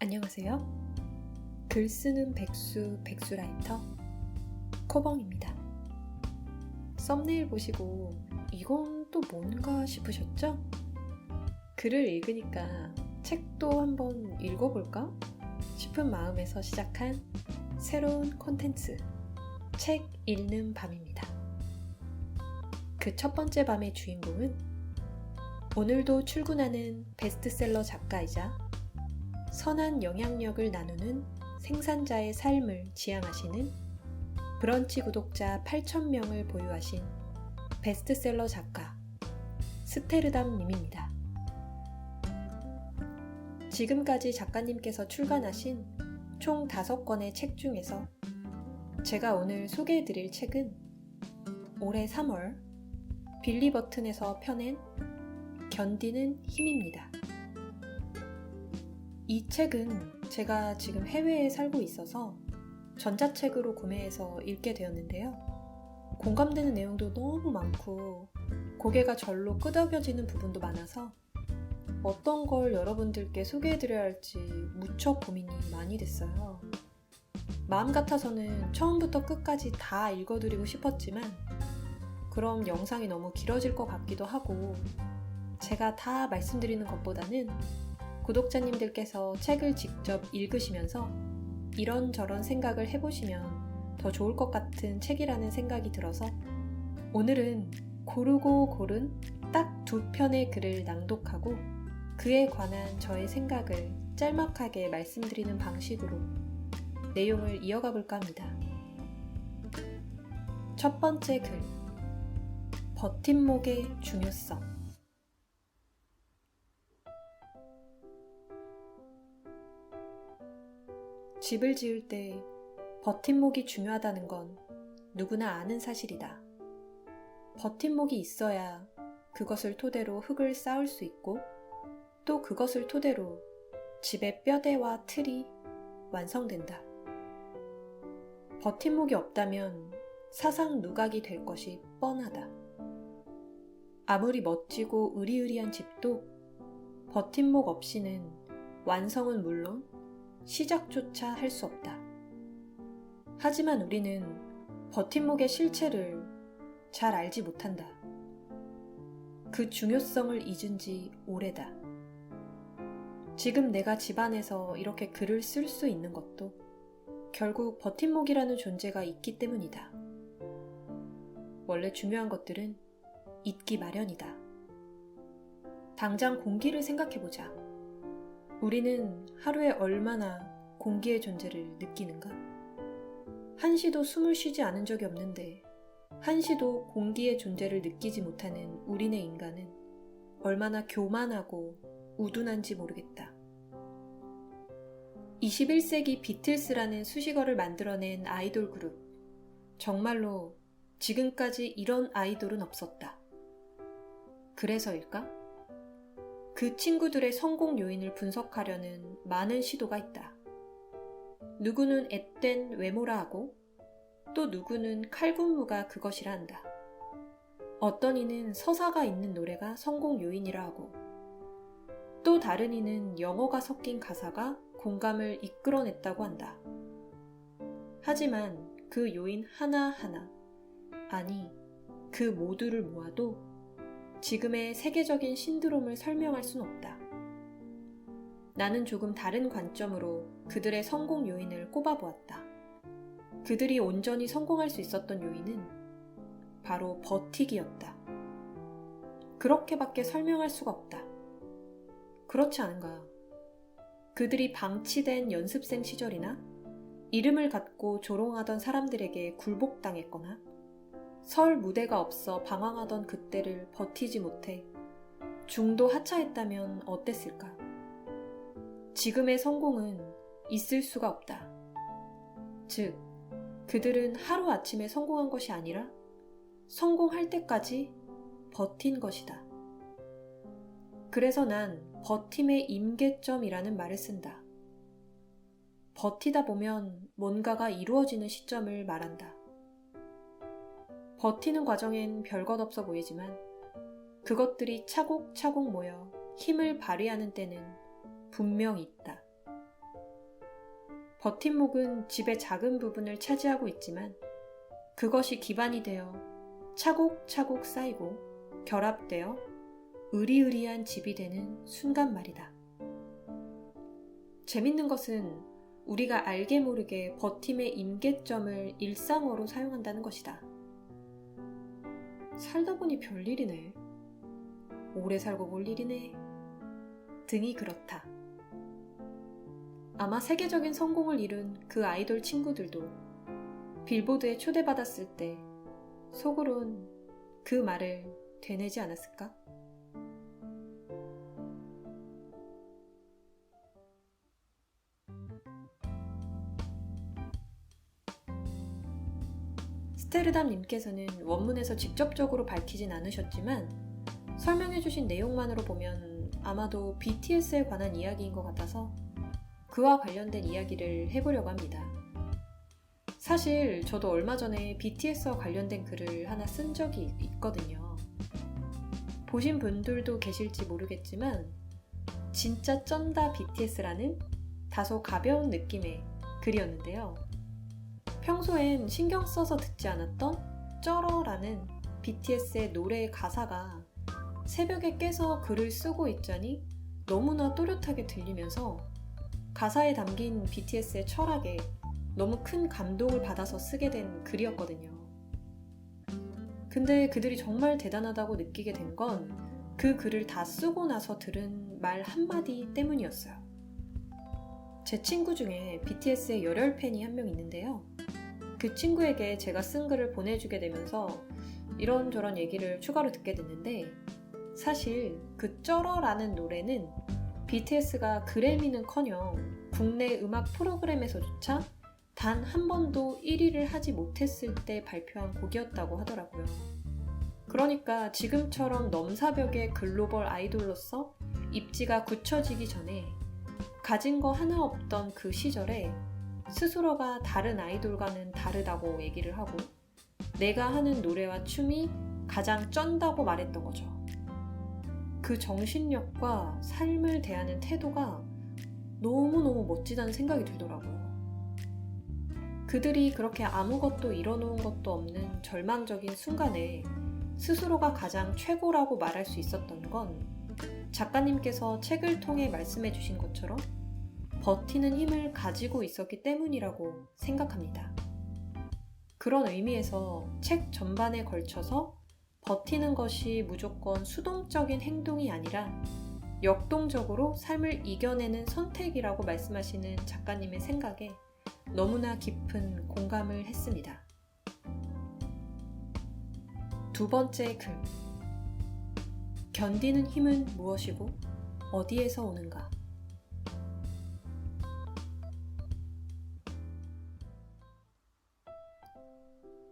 안녕하세요. 글 쓰는 백수라이터 코봉입니다. 썸네일 보시고 이건 또 뭔가 싶으셨죠? 글을 읽으니까 책도 한번 읽어볼까 싶은 마음에서 시작한 새로운 콘텐츠, 책 읽는 밤입니다. 그 첫 번째 밤의 주인공은 오늘도 출근하는 베스트셀러 작가이자 선한 영향력을 나누는 생산자의 삶을 지향하시는 브런치 구독자 8,000명을 보유하신 베스트셀러 작가 스테르담 님입니다. 지금까지 작가님께서 출간하신 총 5권의 책 중에서 제가 오늘 소개해드릴 책은 올해 3월 빌리 버튼에서 펴낸 견디는 힘입니다. 이 책은 제가 지금 해외에 살고 있어서 전자책으로 구매해서 읽게 되었는데요. 공감되는 내용도 너무 많고 고개가 절로 끄덕여지는 부분도 많아서 어떤 걸 여러분들께 소개해드려야 할지 무척 고민이 많이 됐어요. 마음 같아서는 처음부터 끝까지 다 읽어드리고 싶었지만 그럼 영상이 너무 길어질 것 같기도 하고 제가 다 말씀드리는 것보다는 구독자님들께서 책을 직접 읽으시면서 이런저런 생각을 해보시면 더 좋을 것 같은 책이라는 생각이 들어서 오늘은 고르고 고른 딱 2편의 글을 낭독하고 그에 관한 저의 생각을 짤막하게 말씀드리는 방식으로 내용을 이어가 볼까 합니다. 첫 번째 글, 버팀목의 중요성. 집을 지을 때 버팀목이 중요하다는 건 누구나 아는 사실이다. 버팀목이 있어야 그것을 토대로 흙을 쌓을 수 있고 또 그것을 토대로 집의 뼈대와 틀이 완성된다. 버팀목이 없다면 사상 누각이 될 것이 뻔하다. 아무리 멋지고 으리으리한 집도 버팀목 없이는 완성은 물론 시작조차 할 수 없다. 하지만 우리는 버팀목의 실체를 잘 알지 못한다. 그 중요성을 잊은 지 오래다. 지금 내가 집안에서 이렇게 글을 쓸 수 있는 것도 결국 버팀목이라는 존재가 있기 때문이다. 원래 중요한 것들은 잊기 마련이다. 당장 공기를 생각해보자. 우리는 하루에 얼마나 공기의 존재를 느끼는가? 한시도 숨을 쉬지 않은 적이 없는데 한시도 공기의 존재를 느끼지 못하는 우리네 인간은 얼마나 교만하고 우둔한지 모르겠다. 21세기 비틀스라는 수식어를 만들어낸 아이돌 그룹. 정말로 지금까지 이런 아이돌은 없었다. 그래서일까? 그 친구들의 성공 요인을 분석하려는 많은 시도가 있다. 누구는 앳된 외모라 하고 또 누구는 칼군무가 그것이라 한다. 어떤 이는 서사가 있는 노래가 성공 요인이라 하고 또 다른 이는 영어가 섞인 가사가 공감을 이끌어냈다고 한다. 하지만 그 요인 하나하나, 아니 그 모두를 모아도 지금의 세계적인 신드롬을 설명할 순 없다. 나는 조금 다른 관점으로 그들의 성공 요인을 꼽아보았다. 그들이 온전히 성공할 수 있었던 요인은 바로 버티기였다. 그렇게밖에 설명할 수가 없다. 그렇지 않은가? 그들이 방치된 연습생 시절이나 이름을 갖고 조롱하던 사람들에게 굴복당했거나 설 무대가 없어 방황하던 그때를 버티지 못해 중도 하차했다면 어땠을까? 지금의 성공은 있을 수가 없다. 즉, 그들은 하루아침에 성공한 것이 아니라 성공할 때까지 버틴 것이다. 그래서 난 버팀의 임계점이라는 말을 쓴다. 버티다 보면 뭔가가 이루어지는 시점을 말한다. 버티는 과정엔 별것 없어 보이지만 그것들이 차곡차곡 모여 힘을 발휘하는 때는 분명히 있다. 버팀목은 집의 작은 부분을 차지하고 있지만 그것이 기반이 되어 차곡차곡 쌓이고 결합되어 으리으리한 집이 되는 순간 말이다. 재밌는 것은 우리가 알게 모르게 버팀의 임계점을 일상어로 사용한다는 것이다. 살다 보니 별일이네. 오래 살고 볼 일이네. 등이 그렇다. 아마 세계적인 성공을 이룬 그 아이돌 친구들도 빌보드에 초대받았을 때 속으론 그 말을 되뇌지 않았을까? 스테르담님께서는 원문에서 직접적으로 밝히진 않으셨지만 설명해주신 내용만으로 보면 아마도 BTS에 관한 이야기인 것 같아서 그와 관련된 이야기를 해보려고 합니다. 사실 저도 얼마 전에 BTS와 관련된 글을 하나 쓴 적이 있거든요. 보신 분들도 계실지 모르겠지만 진짜 쩐다 BTS라는 다소 가벼운 느낌의 글이었는데요. 평소엔 신경 써서 듣지 않았던 쩔어라는 BTS의 노래의 가사가 새벽에 깨서 글을 쓰고 있자니 너무나 또렷하게 들리면서 가사에 담긴 BTS의 철학에 너무 큰 감동을 받아서 쓰게 된 글이었거든요. 근데 그들이 정말 대단하다고 느끼게 된 건 그 글을 다 쓰고 나서 들은 말 한마디 때문이었어요. 제 친구 중에 BTS의 열혈 팬이 한 명 있는데요. 그 친구에게 제가 쓴 글을 보내주게 되면서 이런저런 얘기를 추가로 듣게 됐는데 사실 그 쩔어라는 노래는 BTS가 그래미는커녕 국내 음악 프로그램에서조차 단 한 번도 1위를 하지 못했을 때 발표한 곡이었다고 하더라고요. 그러니까 지금처럼 넘사벽의 글로벌 아이돌로서 입지가 굳혀지기 전에 가진 거 하나 없던 그 시절에 스스로가 다른 아이돌과는 다르다고 얘기를 하고 내가 하는 노래와 춤이 가장 쩐다고 말했던 거죠. 그 정신력과 삶을 대하는 태도가 너무너무 멋지다는 생각이 들더라고요. 그들이 그렇게 아무것도 이뤄놓은 것도 없는 절망적인 순간에 스스로가 가장 최고라고 말할 수 있었던 건 작가님께서 책을 통해 말씀해 주신 것처럼 버티는 힘을 가지고 있었기 때문이라고 생각합니다. 그런 의미에서 책 전반에 걸쳐서 버티는 것이 무조건 수동적인 행동이 아니라 역동적으로 삶을 이겨내는 선택이라고 말씀하시는 작가님의 생각에 너무나 깊은 공감을 했습니다. 두 번째 글. 견디는 힘은 무엇이고 어디에서 오는가?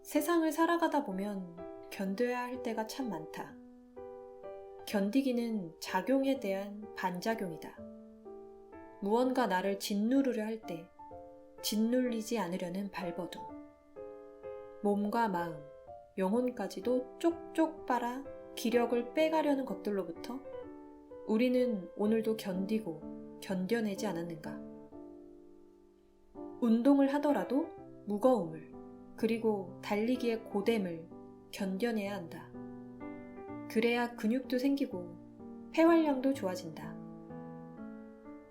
세상을 살아가다 보면 견뎌야 할 때가 참 많다. 견디기는 작용에 대한 반작용이다. 무언가 나를 짓누르려 할 때 짓눌리지 않으려는 발버둥. 몸과 마음, 영혼까지도 쪽쪽 빨아 기력을 빼가려는 것들로부터 우리는 오늘도 견디고 견뎌내지 않았는가? 운동을 하더라도 무거움을 그리고 달리기의 고됨을 견뎌내야 한다. 그래야 근육도 생기고 폐활량도 좋아진다.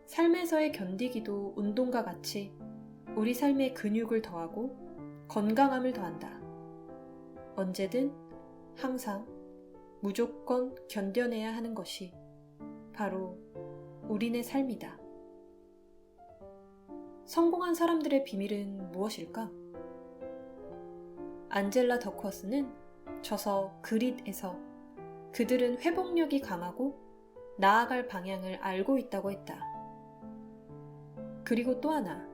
삶에서의 견디기도 운동과 같이 우리 삶에 근육을 더하고 건강함을 더한다. 언제든 항상 무조건 견뎌내야 하는 것이 바로 우리네 삶이다. 성공한 사람들의 비밀은 무엇일까? 안젤라 더크워스는 저서 그릿에서 그들은 회복력이 강하고 나아갈 방향을 알고 있다고 했다. 그리고 또 하나,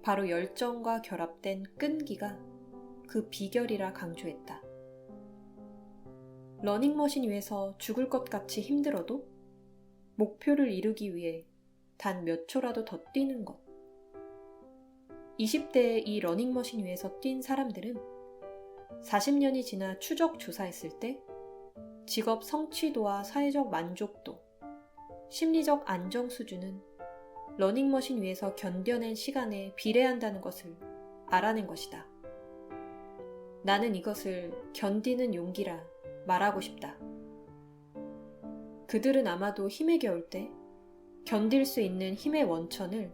바로 열정과 결합된 끈기가 그 비결이라 강조했다. 러닝머신 위에서 죽을 것 같이 힘들어도 목표를 이루기 위해 단 몇 초라도 더 뛰는 것. 20대에 이 러닝머신 위에서 뛴 사람들은 40년이 지나 추적 조사했을 때 직업 성취도와 사회적 만족도, 심리적 안정 수준은 러닝머신 위에서 견뎌낸 시간에 비례한다는 것을 알아낸 것이다. 나는 이것을 견디는 용기라 말하고 싶다. 그들은 아마도 힘에 겨울 때 견딜 수 있는 힘의 원천을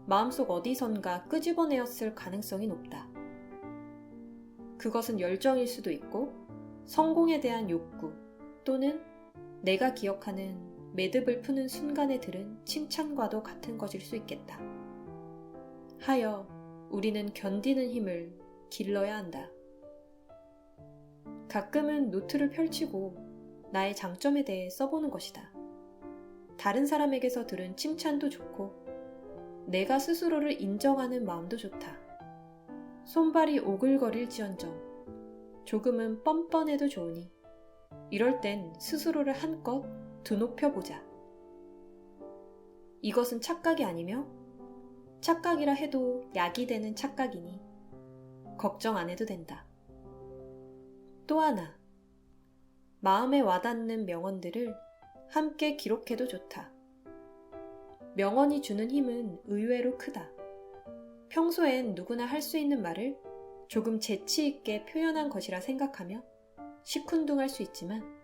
마음속 어디선가 끄집어내었을 가능성이 높다. 그것은 열정일 수도 있고 성공에 대한 욕구 또는 내가 기억하는 매듭을 푸는 순간에 들은 칭찬과도 같은 것일 수 있겠다. 하여 우리는 견디는 힘을 길러야 한다. 가끔은 노트를 펼치고 나의 장점에 대해 써보는 것이다. 다른 사람에게서 들은 칭찬도 좋고 내가 스스로를 인정하는 마음도 좋다. 손발이 오글거릴지언정 조금은 뻔뻔해도 좋으니 이럴 땐 스스로를 한껏 드높여보자. 이것은 착각이 아니며 착각이라 해도 약이 되는 착각이니 걱정 안 해도 된다. 또 하나, 마음에 와닿는 명언들을 함께 기록해도 좋다. 명언이 주는 힘은 의외로 크다. 평소엔 누구나 할 수 있는 말을 조금 재치 있게 표현한 것이라 생각하며 시큰둥할 수 있지만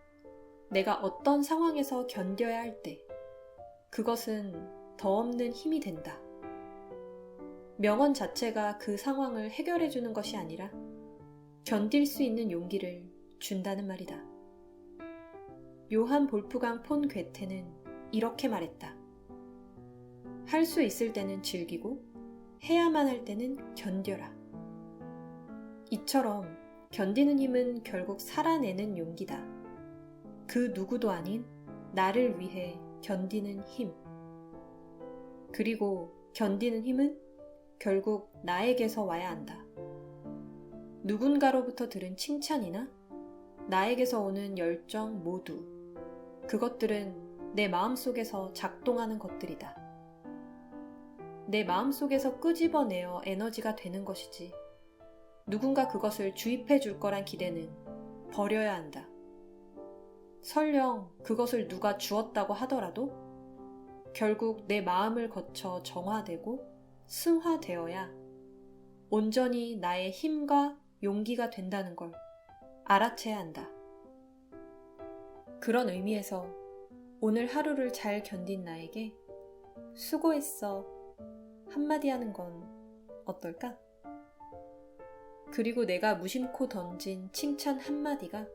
내가 어떤 상황에서 견뎌야 할 때 그것은 더 없는 힘이 된다. 명언 자체가 그 상황을 해결해 주는 것이 아니라 견딜 수 있는 용기를 준다는 말이다. 요한 볼프강 폰 괴테는 이렇게 말했다. 할 수 있을 때는 즐기고 해야만 할 때는 견뎌라. 이처럼 견디는 힘은 결국 살아내는 용기다. 그 누구도 아닌 나를 위해 견디는 힘. 그리고 견디는 힘은 결국 나에게서 와야 한다. 누군가로부터 들은 칭찬이나 나에게서 오는 열정 모두 그것들은 내 마음속에서 작동하는 것들이다. 내 마음속에서 끄집어내어 에너지가 되는 것이지 누군가 그것을 주입해 줄 거란 기대는 버려야 한다. 설령 그것을 누가 주었다고 하더라도 결국 내 마음을 거쳐 정화되고 승화되어야 온전히 나의 힘과 용기가 된다는 걸 알아채야 한다. 그런 의미에서 오늘 하루를 잘 견딘 나에게 수고했어 한마디 하는 건 어떨까? 그리고 내가 무심코 던진 칭찬 한마디가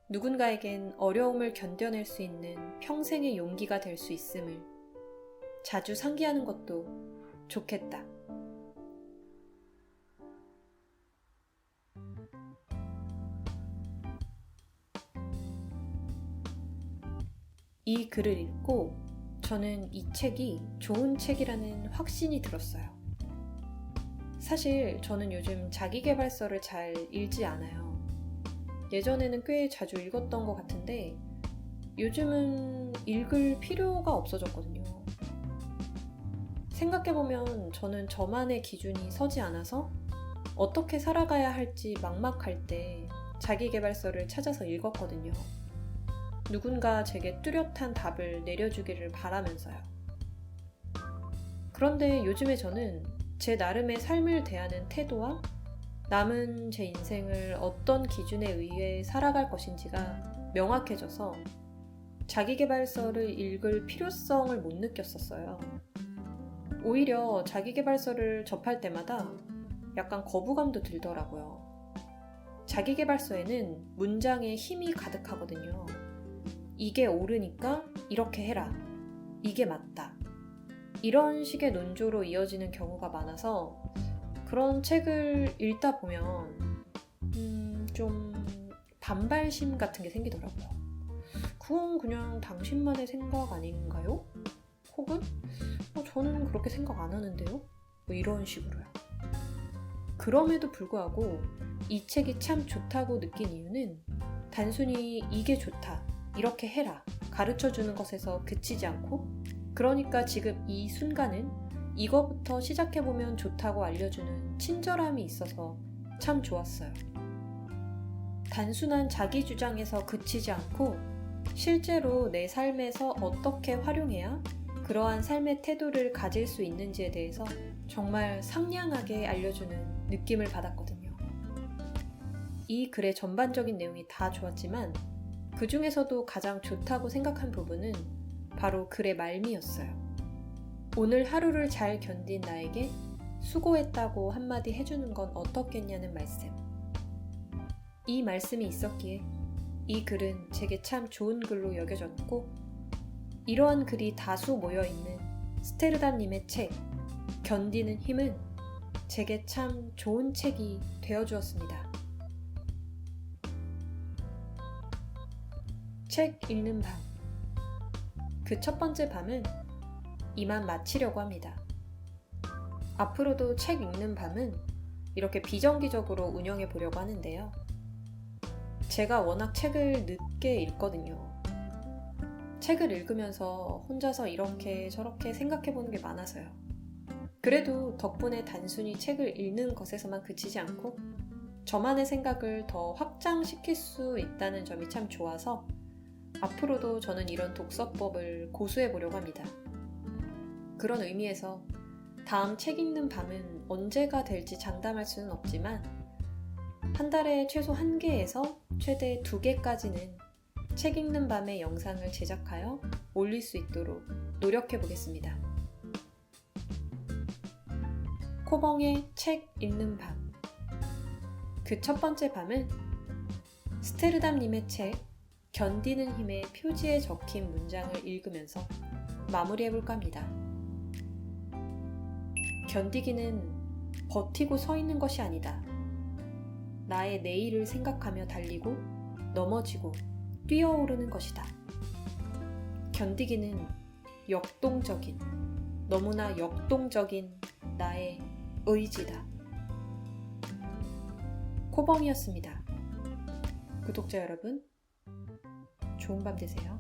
누군가에겐 어려움을 견뎌낼 수 있는 평생의 용기가 될 수 있음을 자주 상기하는 것도 좋겠다. 이 글을 읽고 저는 이 책이 좋은 책이라는 확신이 들었어요. 사실 저는 요즘 자기계발서를 잘 읽지 않아요. 예전에는 꽤 자주 읽었던 것 같은데 요즘은 읽을 필요가 없어졌거든요. 생각해보면 저는 저만의 기준이 서지 않아서 어떻게 살아가야 할지 막막할 때 자기계발서를 찾아서 읽었거든요. 누군가 제게 뚜렷한 답을 내려주기를 바라면서요. 그런데 요즘에 저는 제 나름의 삶을 대하는 태도와 남은 제 인생을 어떤 기준에 의해 살아갈 것인지가 명확해져서 자기계발서를 읽을 필요성을 못 느꼈었어요. 오히려 자기계발서를 접할 때마다 약간 거부감도 들더라고요. 자기계발서에는 문장에 힘이 가득하거든요. 이게 옳으니까 이렇게 해라. 이게 맞다. 이런 식의 논조로 이어지는 경우가 많아서 그런 책을 읽다 보면 좀 반발심 같은 게 생기더라고요. 그건 그냥 당신만의 생각 아닌가요? 혹은 저는 그렇게 생각 안 하는데요? 뭐 이런 식으로요. 그럼에도 불구하고 이 책이 참 좋다고 느낀 이유는 단순히 이게 좋다, 이렇게 해라 가르쳐주는 것에서 그치지 않고 그러니까 지금 이 순간은 이거부터 시작해보면 좋다고 알려주는 친절함이 있어서 참 좋았어요. 단순한 자기 주장에서 그치지 않고 실제로 내 삶에서 어떻게 활용해야 그러한 삶의 태도를 가질 수 있는지에 대해서 정말 상냥하게 알려주는 느낌을 받았거든요. 이 글의 전반적인 내용이 다 좋았지만 그 중에서도 가장 좋다고 생각한 부분은 바로 글의 말미였어요. 오늘 하루를 잘 견딘 나에게 수고했다고 한마디 해주는 건 어떻겠냐는 말씀. 이 말씀이 있었기에 이 글은 제게 참 좋은 글로 여겨졌고, 이러한 글이 다수 모여있는 스테르담님의 책 견디는 힘은 제게 참 좋은 책이 되어주었습니다. 책 읽는 밤. 그 첫 번째 밤은 이만 마치려고 합니다. 앞으로도 책 읽는 밤은 이렇게 비정기적으로 운영해 보려고 하는데요. 제가 워낙 책을 늦게 읽거든요. 책을 읽으면서 혼자서 이렇게 저렇게 생각해 보는 게 많아서요. 그래도 덕분에 단순히 책을 읽는 것에서만 그치지 않고 저만의 생각을 더 확장시킬 수 있다는 점이 참 좋아서 앞으로도 저는 이런 독서법을 고수해 보려고 합니다. 그런 의미에서 다음 책 읽는 밤은 언제가 될지 장담할 수는 없지만 한 달에 최소 1개에서 최대 2개까지는 책 읽는 밤의 영상을 제작하여 올릴 수 있도록 노력해 보겠습니다. 코벙의 책 읽는 밤. 그 첫 번째 밤은 스테르담님의 책 견디는 힘의 표지에 적힌 문장을 읽으면서 마무리해 볼까 합니다. 견디기는 버티고 서 있는 것이 아니다. 나의 내일을 생각하며 달리고 넘어지고 뛰어오르는 것이다. 견디기는 역동적인, 너무나 역동적인 나의 의지다. 코벙이었습니다. 구독자 여러분, 좋은 밤 되세요.